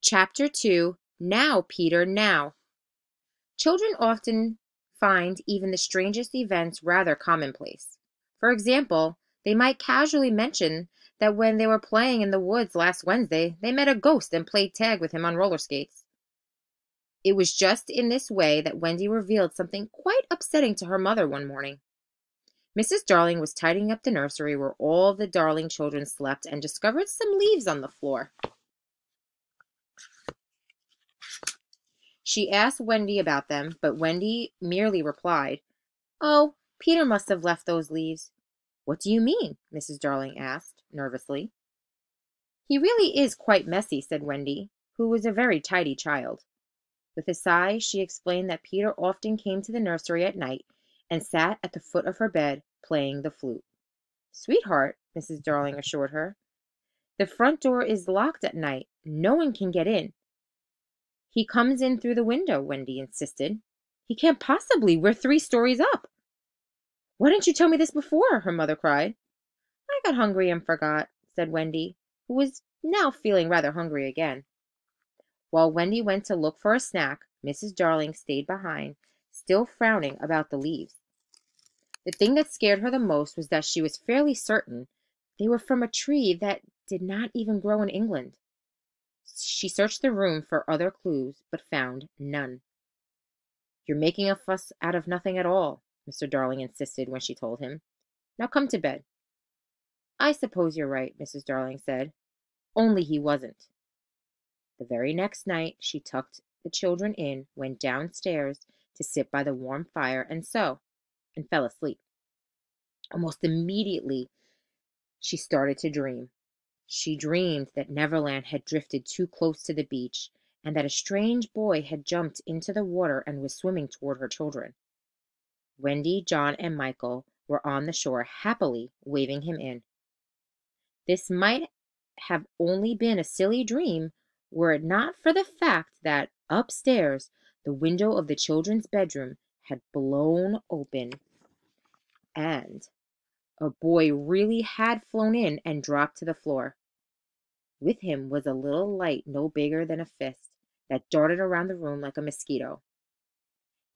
Chapter 2. Now, Peter, now. Children often find even the strangest events rather commonplace. For example, they might casually mention that when they were playing in the woods last Wednesday, they met a ghost and played tag with him on roller skates. It was just in this way that Wendy revealed something quite upsetting to her mother one morning. Mrs. Darling was tidying up the nursery where all the Darling children slept and discovered some leaves on the floor. She asked Wendy about them, but Wendy merely replied, "Oh, Peter must have left those leaves." "What do you mean?" Mrs. Darling asked, nervously. "He really is quite messy," said Wendy, who was a very tidy child. With a sigh, she explained that Peter often came to the nursery at night and sat at the foot of her bed, playing the flute. "Sweetheart," Mrs. Darling assured her, "the front door is locked at night. No one can get in." "He comes in through the window," Wendy insisted. "He can't possibly. We're 3 stories up." "Why didn't you tell me this before?" her mother cried. "I got hungry and forgot," said Wendy, who was now feeling rather hungry again. While Wendy went to look for a snack, Mrs. Darling stayed behind, still frowning about the leaves. The thing that scared her the most was that she was fairly certain they were from a tree that did not even grow in England. She searched the room for other clues, but found none. "You're making a fuss out of nothing at all," Mr. Darling insisted when she told him. "Now come to bed." "I suppose you're right," Mrs. Darling said. "Only he wasn't." The very next night she tucked the children in, went downstairs to sit by the warm fire and sew, and fell asleep. Almost immediately she started to dream. She dreamed that Neverland had drifted too close to the beach, and that a strange boy had jumped into the water and was swimming toward her children. Wendy, John, and Michael were on the shore happily waving him in. This might have only been a silly dream were it not for the fact that upstairs the window of the children's bedroom had blown open, and a boy really had flown in and dropped to the floor. With him was a little light no bigger than a fist that darted around the room like a mosquito.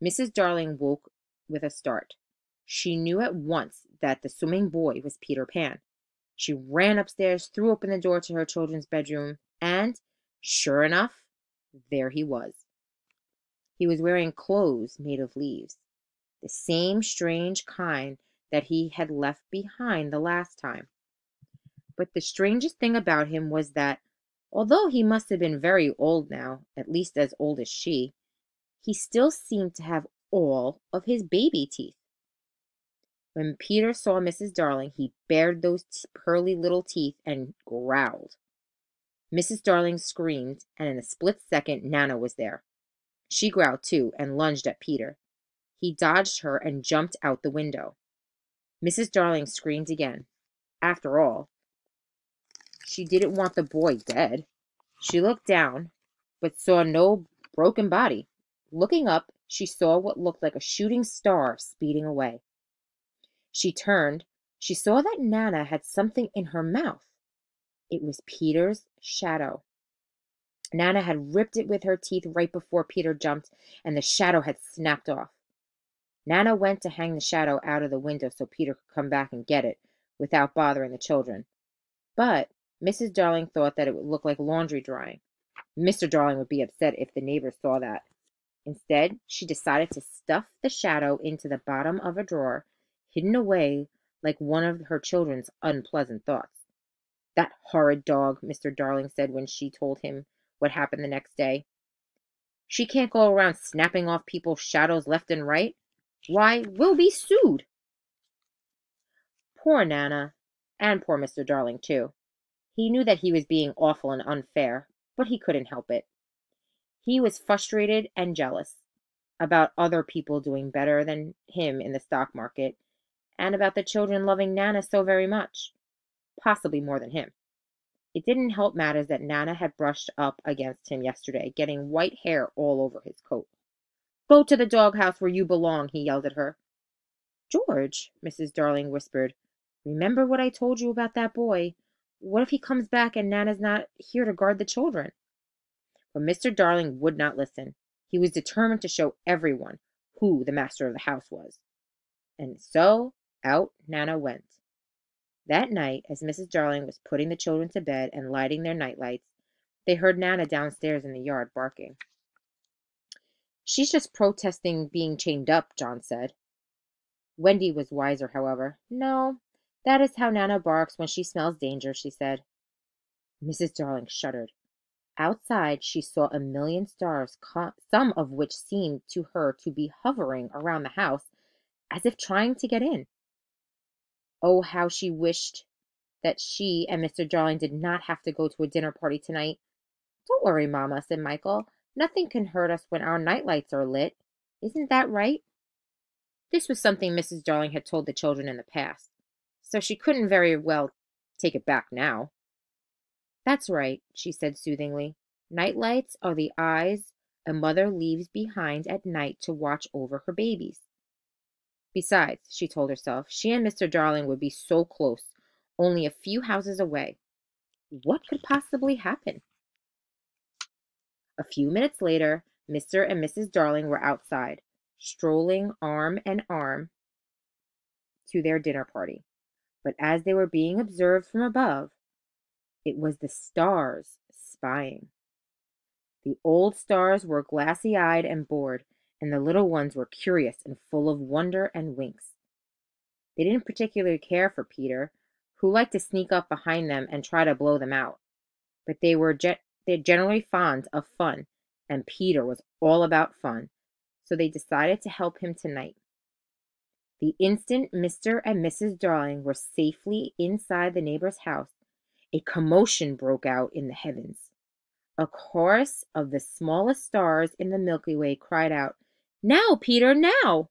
Mrs. Darling woke with a start. She knew at once that the swimming boy was Peter Pan. She ran upstairs, threw open the door to her children's bedroom, and, sure enough, there he was. He was wearing clothes made of leaves, the same strange kind that he had left behind the last time. But the strangest thing about him was that, although he must have been very old now, at least as old as she, he still seemed to have all of his baby teeth. When Peter saw Mrs. Darling, he bared those pearly little teeth and growled. Mrs. Darling screamed, and in a split second Nana was there. She growled too and lunged at Peter. He dodged her and jumped out the window. Mrs. Darling screamed again. After all, she didn't want the boy dead. She looked down, but saw no broken body. Looking up, she saw what looked like a shooting star speeding away. She turned. She saw that Nana had something in her mouth. It was Peter's shadow. Nana had ripped it with her teeth right before Peter jumped, and the shadow had snapped off. Nana went to hang the shadow out of the window so Peter could come back and get it without bothering the children. But Mrs. Darling thought that it would look like laundry drying. Mr. Darling would be upset if the neighbors saw that. Instead, she decided to stuff the shadow into the bottom of a drawer, hidden away like one of her children's unpleasant thoughts. "That horrid dog," Mr. Darling said when she told him what happened the next day. "She can't go around snapping off people's shadows left and right. Why, we'll be sued." Poor Nana, and poor Mr. Darling too. He knew that he was being awful and unfair, but he couldn't help it. He was frustrated and jealous about other people doing better than him in the stock market, and about the children loving Nana so very much, possibly more than him. It didn't help matters that Nana had brushed up against him yesterday, getting white hair all over his coat. "Go to the doghouse where you belong," he yelled at her. "George," Mrs. Darling whispered, "remember what I told you about that boy. What if he comes back and Nana's not here to guard the children?" But Mr. Darling would not listen. He was determined to show everyone who the master of the house was. And so out Nana went. That night, as Mrs. Darling was putting the children to bed and lighting their night lights, they heard Nana downstairs in the yard barking. "She's just protesting being chained up," John said. Wendy was wiser, however. "No, that is how Nana barks when she smells danger," she said. Mrs. Darling shuddered. Outside she saw a million stars, some of which seemed to her to be hovering around the house as if trying to get in. Oh, how she wished that she and Mr. Darling did not have to go to a dinner party tonight. "Don't worry, Mamma," said Michael. "Nothing can hurt us when our night lights are lit. Isn't that right?" This was something Mrs. Darling had told the children in the past, so she couldn't very well take it back now. "That's right," she said soothingly. "Night lights are the eyes a mother leaves behind at night to watch over her babies." Besides, she told herself, she and Mr. Darling would be so close, only a few houses away. What could possibly happen? A few minutes later, Mr. and Mrs. Darling were outside, strolling arm in arm to their dinner party. But as they were being observed from above, it was the stars spying. The old stars were glassy-eyed and bored, and the little ones were curious and full of wonder and winks. They didn't particularly care for Peter, who liked to sneak up behind them and try to blow them out. But they're generally fond of fun, and Peter was all about fun, so they decided to help him tonight. The instant Mr. and Mrs. Darling were safely inside the neighbor's house, a commotion broke out in the heavens. A chorus of the smallest stars in the Milky Way cried out, "Now, Peter, now!"